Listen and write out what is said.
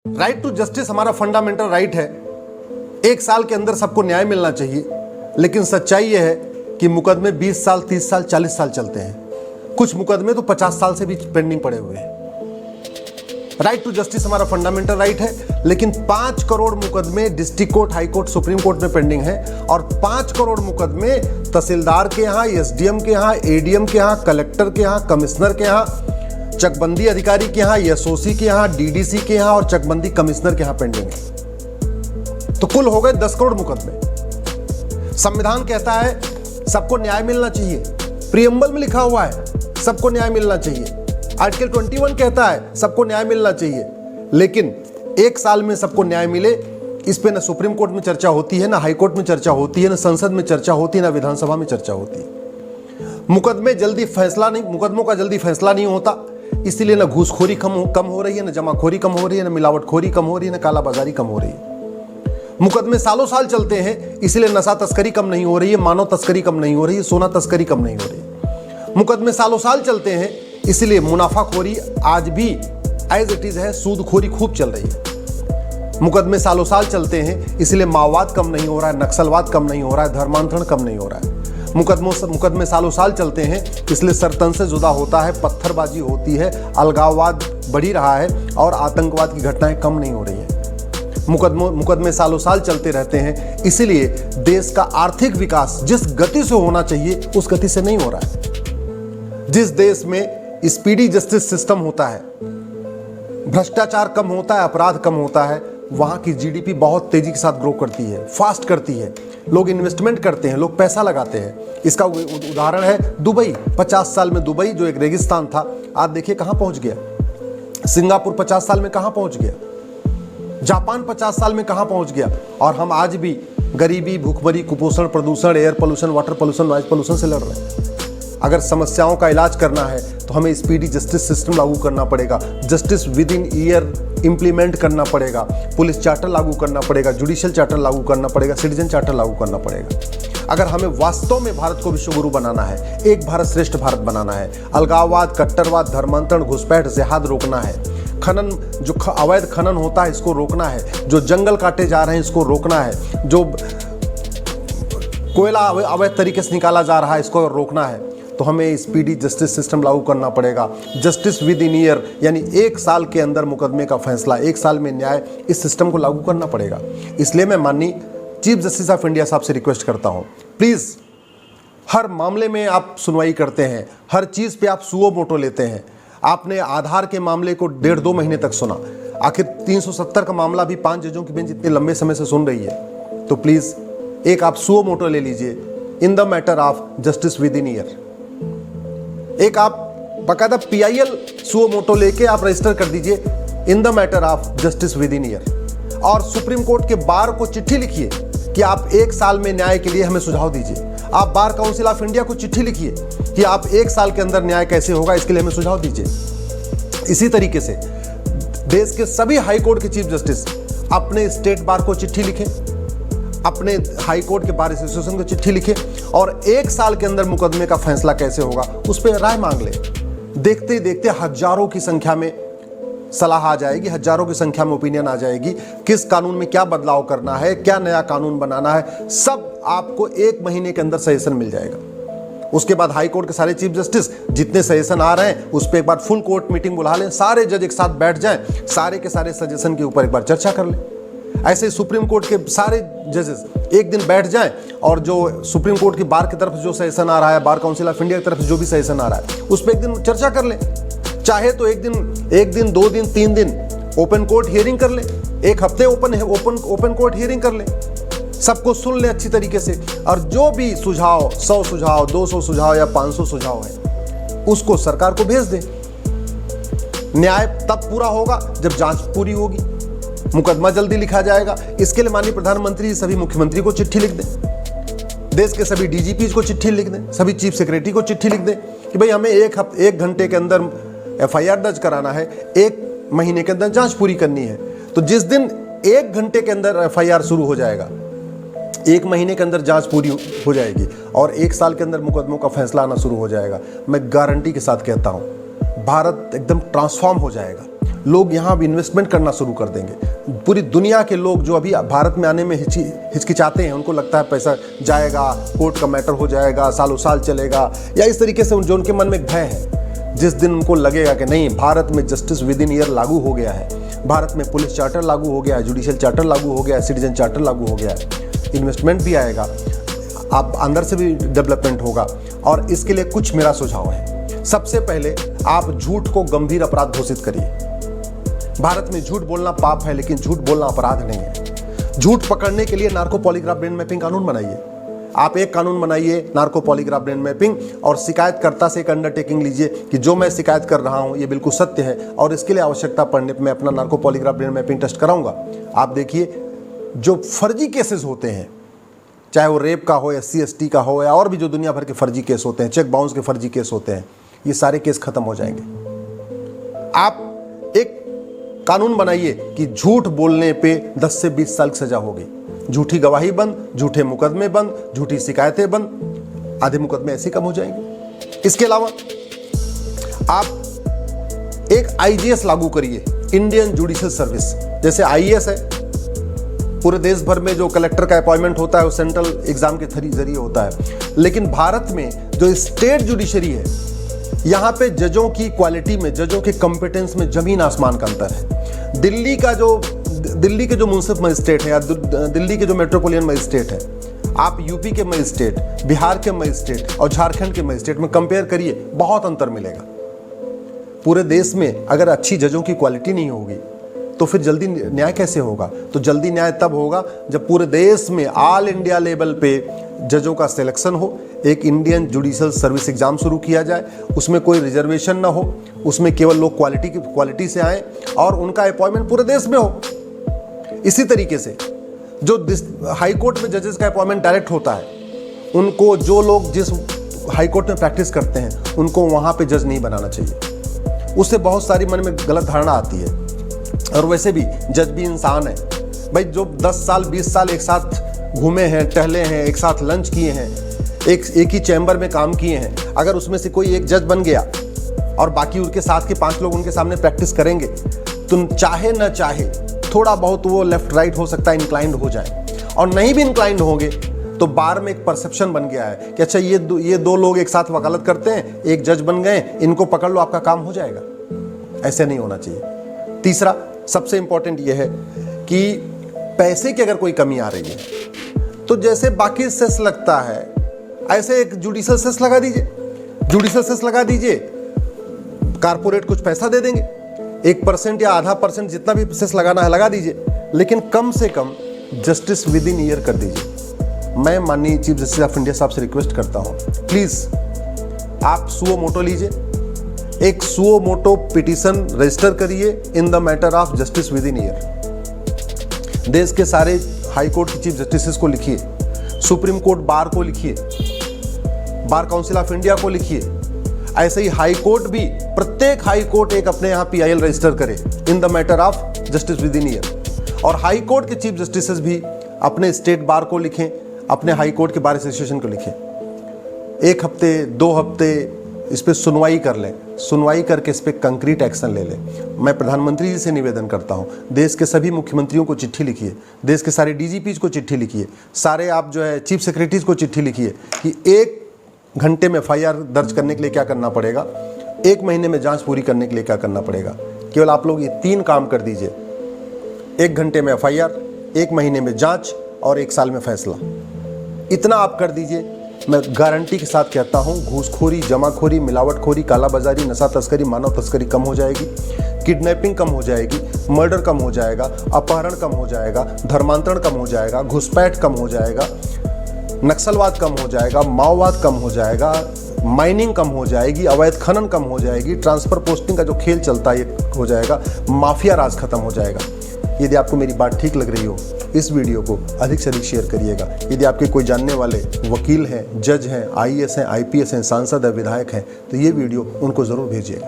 Right to justice हमारा fundamental right है। 1 साल के अंदर सबको न्याय मिलना चाहिए, लेकिन सच्चाई यह है कि मुकदमे 20 साल, 30 साल, 40 साल चलते हैं। कुछ मुकदमे तो 50 साल से भी पेंडिंग पड़े हुए हैं। राइट टू जस्टिस हमारा फंडामेंटल राइट है, लेकिन 5 करोड़ मुकदमे district court, high court, supreme court में पेंडिंग है और 5 करोड़ मुकदमे तहसीलदार के यहाँ, एसडीएम के यहाँ, एडीएम के यहाँ, कलेक्टर के यहाँ, कमिश्नर के यहाँ, चकबंदी अधिकारी के यहाँ, एसओसी के यहाँ, डीडीसी के यहाँ और चकबंदी कमिश्नर के यहाँ पेंडिंग है। तो कुल हो गए 10 करोड़ मुकदमे। संविधान कहता है सबको न्याय मिलना चाहिए, प्रियम्बल में लिखा हुआ है सबको न्याय मिलना चाहिए। आर्टिकल 21 कहता है सबको न्याय मिलना चाहिए, लेकिन 1 साल में सबको न्याय मिले, इस पे ना सुप्रीम कोर्ट में चर्चा होती है, ना हाई कोर्ट में चर्चा होती है, ना संसद में चर्चा होती है, ना विधानसभा में चर्चा होती है। मुकदमों का जल्दी फैसला नहीं होता, इसीलिए ना घूसखोरी कम हो रही है, ना जमाखोरी कम हो रही है, ना मिलावटखोरी कम हो रही है, ना कालाबाजारी कम हो रही है। मुकदमे सालों साल चलते हैं, इसलिए नशा तस्करी कम नहीं हो रही है, मानव तस्करी कम नहीं हो रही है, सोना तस्करी कम नहीं हो रही है। मुकदमे सालों साल चलते हैं, इसलिए मुनाफाखोरी आज भी एज इट इज है, सूदखोरी खूब चल रही है। मुकदमे सालों साल चलते हैं, इसलिए माओवाद कम नहीं हो रहा है, नक्सलवाद कम नहीं हो रहा है, धर्मांतरण कम नहीं हो रहा है। मुकदमे सालों साल चलते हैं, इसलिए सरतन से जुदा होता है, पत्थरबाजी होती है, अलगाववाद बढ़ी रहा है और आतंकवाद की घटनाएं कम नहीं हो रही है। मुकदमे सालों साल चलते रहते हैं, इसीलिए देश का आर्थिक विकास जिस गति से होना चाहिए उस गति से नहीं हो रहा है। जिस देश में स्पीडी जस्टिस सिस्टम होता है, भ्रष्टाचार कम होता है, अपराध कम होता है, वहां की जीडीपी बहुत तेजी के साथ ग्रो करती है, फास्ट करती है, लोग इन्वेस्टमेंट करते हैं, लोग पैसा लगाते हैं। इसका उदाहरण है दुबई। 50 साल में दुबई जो एक रेगिस्तान था, आज देखिए कहां पहुंच गया। सिंगापुर 50 साल में कहां पहुंच गया। जापान 50 साल में कहां पहुंच गया। और हम आज भी गरीबी, भूखमरी, कुपोषण, प्रदूषण, air pollution, water pollution, noise pollution से लड़ रहे हैं। अगर समस्याओं का इलाज करना है तो हमें स्पीडी जस्टिस सिस्टम लागू करना पड़ेगा, justice with in year implement करना पड़ेगा, पुलिस चार्टर लागू करना पड़ेगा, जुडिशियल चार्टर लागू करना पड़ेगा, सिटीजन चार्टर लागू करना पड़ेगा। अगर हमें वास्तव में भारत को विश्वगुरु बनाना है, एक भारत श्रेष्ठ भारत बनाना है, अलगाववाद, कट्टरवाद, धर्मांतरण, घुसपैठ, जिहाद रोकना है, खनन, जो अवैध खनन होता है इसको रोकना है, जो जंगल काटे जा रहे हैं इसको रोकना है, जो कोयला अवैध तरीके से निकाला जा रहा है इसको रोकना है, तो हमें स्पीडी जस्टिस सिस्टम लागू करना पड़ेगा। जस्टिस विद इन ईयर, यानी 1 साल के अंदर मुकदमे का फैसला, 1 साल में न्याय, इस सिस्टम को लागू करना पड़ेगा। इसलिए मैं माननीय चीफ जस्टिस ऑफ इंडिया साहब से रिक्वेस्ट करता हूं, प्लीज़, हर मामले में आप सुनवाई करते हैं, हर चीज़ पे आप सुओ मोटो लेते हैं। आपने आधार के मामले को 1.5-2 महीने तक सुना, आखिर 370 का मामला भी 5 जजों की बेंच इतने लंबे समय से सुन रही है, तो प्लीज़ एक आप सुओ मोटो ले लीजिए in the matter of justice with in year. एक आप बाकायदा PIL सुओ मोटो लेके आप रजिस्टर कर दीजिए in the matter of justice with in year, और सुप्रीम कोर्ट के बार को चिट्ठी लिखिए कि आप 1 साल में न्याय के लिए हमें सुझाव दीजिए। आप बार काउंसिल ऑफ इंडिया को चिट्ठी लिखिए कि आप 1 साल के अंदर न्याय कैसे होगा, इसके लिए हमें सुझाव दीजिए। इसी तरीके से देश के सभी हाई कोर्ट के चीफ जस्टिस अपने स्टेट बार को चिट्ठी लिखें, अपने हाई कोर्ट के बार एसोसिएशन को चिट्ठी लिखे और 1 साल के अंदर मुकदमे का फैसला कैसे होगा उस पर राय मांग ले। देखते ही देखते हजारों की संख्या में सलाह आ जाएगी, हजारों की संख्या में ओपिनियन आ जाएगी, किस कानून में क्या बदलाव करना है, क्या नया कानून बनाना है, सब आपको 1 महीने के अंदर सजेशन मिल जाएगा। उसके बाद हाई कोर्ट के सारे चीफ जस्टिस जितने सजेशन आ रहे हैं उस पर एक बार फुल कोर्ट मीटिंग बुला लें, सारे जज एक साथ बैठ जाएं, सारे के सारे सजेशन के ऊपर एक बार चर्चा कर लें। ऐसे सुप्रीम कोर्ट के सारे जजेस एक दिन बैठ जाएं और जो सुप्रीम कोर्ट की बार की तरफ जो सजेशन आ रहा है, बार काउंसिल ऑफ इंडिया की तरफ जो भी सजेशन आ रहा है उस पर एक दिन चर्चा कर लें। चाहे तो एक दिन, 2 दिन, 3 दिन ओपन कोर्ट हियरिंग कर लें, 1 हफ्ते ओपन कोर्ट हियरिंग कर लें, सबको सुन लें अच्छी तरीके से, और जो भी सुझाव, 100 सुझाव, 200 सुझाव या 500 सुझाव है उसको सरकार को भेज दें। न्याय तब पूरा होगा जब जांच पूरी होगी, मुकदमा जल्दी लिखा जाएगा। इसके लिए माननीय प्रधानमंत्री सभी मुख्यमंत्री को चिट्ठी लिख दें, देश के सभी DGP को चिट्ठी लिख दें, सभी चीफ सेक्रेटरी को चिट्ठी लिख दें कि भाई हमें 1 घंटे के अंदर FIR दर्ज कराना है, 1 महीने के अंदर जांच पूरी करनी है। तो जिस दिन 1 घंटे के अंदर FIR शुरू हो जाएगा, 1 महीने के अंदर जांच पूरी हो जाएगी और 1 साल के अंदर मुकदमों का फैसला आना शुरू हो जाएगा, मैं गारंटी के साथ कहता हूं भारत एकदम ट्रांसफॉर्म हो जाएगा। लोग यहाँ अब इन्वेस्टमेंट करना शुरू कर देंगे। पूरी दुनिया के लोग जो अभी भारत में आने में हिचकिचाते हैं, उनको लगता है पैसा जाएगा, कोर्ट का मैटर हो जाएगा, सालों साल चलेगा, या इस तरीके से जो उनके मन में एक भय है, जिस दिन उनको लगेगा कि नहीं, भारत में जस्टिस विद इन ईयर लागू हो गया है, भारत में पुलिस चार्टर लागू हो गया है, जुडिशियल चार्टर लागू हो गया है, सिटीजन चार्टर लागू हो गया है, इन्वेस्टमेंट भी आएगा, आप अंदर से भी डेवलपमेंट होगा। और इसके लिए कुछ मेरा सुझाव है। सबसे पहले आप झूठ को गंभीर अपराध घोषित करिए। भारत में झूठ बोलना पाप है, लेकिन झूठ बोलना अपराध नहीं है। झूठ पकड़ने के लिए नार्को पॉलीग्राफ ब्रेन मैपिंग कानून बनाइए। आप एक कानून बनाइए नार्को पॉलीग्राफ ब्रेन मैपिंग, और शिकायतकर्ता से एक अंडरटेकिंग लीजिए कि जो मैं शिकायत कर रहा हूं ये बिल्कुल सत्य है, और इसके लिए आवश्यकता पड़ने पर मैं अपना narco polygraph brain mapping test कराऊंगा। आप देखिए, जो फर्जी केसेस होते हैं, चाहे वो रेप का हो, SC ST का हो, या और भी जो दुनिया भर के फर्जी केस होते हैं, चेक बाउंस के फर्जी केस होते हैं, ये सारे केस खत्म हो जाएंगे। आप एक कानून बनाइए कि झूठ बोलने पे 10 से 20 साल की सजा होगी। झूठी गवाही बंद, झूठे मुकदमे बंद, झूठी शिकायतें बंद, आधे मुकदमे ऐसे कम हो जाएंगे। इसके अलावा आप एक IGS लागू करिए, इंडियन जुडिशियल सर्विस। जैसे IAS है, पूरे देश भर में जो कलेक्टर का अपॉइंटमेंट होता है वो सेंट्रल एग्जाम के जरिए होता है, लेकिन भारत में जो स्टेट जुडिशरी है, यहाँ पे जजों की क्वालिटी में, जजों के कॉम्पिटेंस में जमीन आसमान का अंतर है। दिल्ली के जो मुंसिफ मजिस्ट्रेट है, या दिल्ली के जो मेट्रोपोलियन मजिस्ट्रेट है, आप यूपी के मजिस्ट्रेट, बिहार के मजिस्ट्रेट और झारखंड के मजिस्ट्रेट में कंपेयर करिए, बहुत अंतर मिलेगा। पूरे देश में अगर अच्छी जजों की क्वालिटी नहीं होगी तो फिर जल्दी न्याय कैसे होगा? तो जल्दी न्याय तब होगा जब पूरे देश में ऑल इंडिया लेवल पे जजों का सिलेक्शन हो, एक इंडियन जुडिशियल सर्विस एग्जाम शुरू किया जाए, उसमें कोई रिजर्वेशन ना हो, उसमें केवल लोग क्वालिटी से आए और उनका अपॉइंटमेंट पूरे देश में हो। इसी तरीके से जो हाई कोर्ट में जजेस का अपॉइंटमेंट डायरेक्ट होता है, उनको जो लोग जिस हाई कोर्ट में प्रैक्टिस करते हैं उनको वहाँ पे जज नहीं बनाना चाहिए। उससे बहुत सारी मन में गलत धारणा आती है। और वैसे भी जज भी इंसान है भाई, जो 10 साल 20 साल एक साथ घूमे हैं, टहले हैं, एक साथ लंच किए हैं, एक ही चैम्बर में काम किए हैं, अगर उसमें से कोई एक जज बन गया और बाकी उनके साथ के 5 लोग उनके सामने प्रैक्टिस करेंगे, तो चाहे न चाहे थोड़ा बहुत वो लेफ्ट राइट हो सकता है, इंक्लाइंड हो जाए। और नहीं भी इंक्लाइंड होंगे तो बार में एक परसेप्शन बन गया है कि अच्छा ये दो लोग एक साथ वकालत करते हैं, एक जज बन गए, इनको पकड़ लो, आपका काम हो जाएगा। ऐसे नहीं होना चाहिए। तीसरा सबसे इंपॉर्टेंट ये है कि पैसे की अगर कोई कमी आ रही है तो जैसे बाकी सेस लगता है ऐसे एक जुडिशियल सेस लगा दीजिए। जुडिशियल सेस लगा दीजिए, कारपोरेट कुछ पैसा दे देंगे, 1% या आधा % जितना भी सेस लगाना है लगा दीजिए, लेकिन कम से कम जस्टिस विद इन ईयर कर दीजिए। मैं माननीय चीफ जस्टिस ऑफ इंडिया साहब से रिक्वेस्ट करता हूं, प्लीज आप सुओ मोटो लीजिए, एक सुओ मोटो पिटीशन रजिस्टर करिए in the matter of justice with in year. देश के सारे हाई कोर्ट के चीफ जस्टिस को लिखिए, सुप्रीम कोर्ट बार को लिखिए, बार काउंसिल ऑफ इंडिया को लिखिए। ऐसे ही हाई कोर्ट भी, प्रत्येक हाई कोर्ट एक अपने यहाँ PIL रजिस्टर करे in the matter of justice with in year. और हाई कोर्ट के चीफ जस्टिस भी अपने स्टेट बार को लिखें, अपने हाई कोर्ट के बार एसोसिएशन को लिखें। 1 हफ्ते 2 हफ्ते इस पर सुनवाई कर लें, सुनवाई करके इस पर कंक्रीट एक्शन ले लें। मैं प्रधानमंत्री जी से निवेदन करता हूं, देश के सभी मुख्यमंत्रियों को चिट्ठी लिखिए, देश के सारे DGPs को चिट्ठी लिखिए, सारे आप जो है चीफ सेक्रेटरीज को चिट्ठी लिखिए कि 1 घंटे में FIR दर्ज करने के लिए क्या करना पड़ेगा, 1 महीने में जांच पूरी करने के लिए क्या करना पड़ेगा। केवल आप लोग ये 3 काम कर दीजिए, 1 घंटे में FIR, 1 महीने में जांच और 1 साल में फैसला। इतना आप कर दीजिए, मैं गारंटी के साथ कहता हूं, घूसखोरी, जमाखोरी, मिलावटखोरी, कालाबाजारी, नशा तस्करी, मानव तस्करी कम हो जाएगी, किडनैपिंग कम हो जाएगी, मर्डर कम हो जाएगा, अपहरण कम हो जाएगा, धर्मांतरण कम हो जाएगा, घुसपैठ कम हो जाएगा, नक्सलवाद कम हो जाएगा, माओवाद कम हो जाएगा, माइनिंग कम हो जाएगी, अवैध खनन कम हो जाएगी, ट्रांसफर पोस्टिंग का जो खेल चलता है ये हो जाएगा, माफिया राज खत्म हो जाएगा। यदि आपको मेरी बात ठीक लग रही हो, इस वीडियो को अधिक से अधिक शेयर करिएगा। यदि आपके कोई जानने वाले वकील हैं, जज हैं, IAS हैं, IPS हैं, सांसद हैं, विधायक हैं, तो ये वीडियो उनको ज़रूर भेजिएगा।